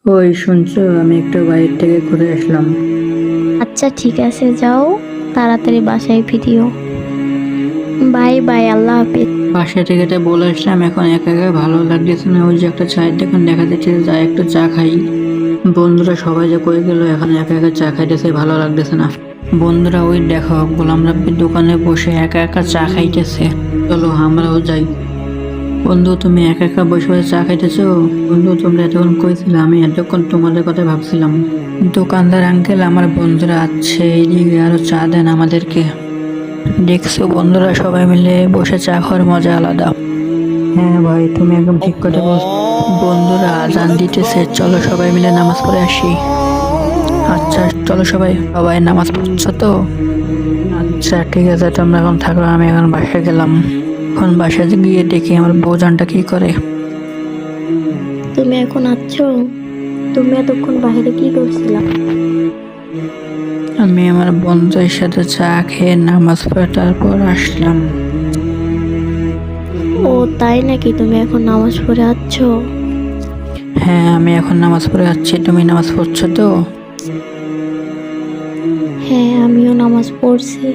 ওই শুনছো, আমি একটু বাইরে থেকে ঘুরে আসলাম। আচ্ছা ঠিক আছে, যাও, তাড়াতাড়ি বাসায় ফিরিও। বাই বাই, আল্লাহ হাফিজ। বাসা থেকে এটা বলে আসলাম, এখন একা একা ভালো লাগতেছে না। ওই যে একটা চায়ের দোকান দেখা যাচ্ছে, যাই একটু চা খাই। বন্ধুরা সবাই যে কই গেল, এখন একা একা চা খাইতেছে, ভালো লাগতেছে না। বন্ধুরা ওই দেখো, গোলাম রাব্বির দোকানে বসে একা একা চা খাইতেছে। চলো আমরাও যাই। বন্ধু, তুমি একা একা বসে বসে চা খাইতেছো? বন্ধু, তোমরা এতক্ষণ কইছিলে, আমি এতক্ষণ তোমাদের কথা ভাবছিলাম। দোকানদার আঙ্কেল, আমার বন্ধুরা আছে, এইদিকে আরো চা দেন আমাদেরকে। দেখছো বন্ধুরা, সবাই মিলে বসে চা খাওয়ার মজা আলাদা। হ্যাঁ ভাই, তুমি একদম ঠিক কথা বলছো। বন্ধুরা আজান দিতেছে, চলো সবাই মিলে নামাজ পড়ে আসি। আচ্ছা চলো, সবাই সবাই নামাজ পড়ছো তো? আচ্ছা ঠিক আছে, তোমরা এখন থাকো, আমি এখন বাসায় গেলাম। এখন বাসায় গিয়ে দেখি আমার বউজানটা কি করে। তুমি এখন আছো? তুমি এতক্ষণ বাইরে কি করছিলা? আমি আমার বন্ধুদের সাথে চা খেয়ে নামাজ পড়ে তারপর আসলাম। ও তাই নাকি, তুমি এখন নামাজ পড়ে আছো? হ্যাঁ, আমি এখন নামাজ পড়ে যাচ্ছি। তুমি নামাজ পড়ছো তো? হ্যাঁ, আমিও নামাজ পড়ছি।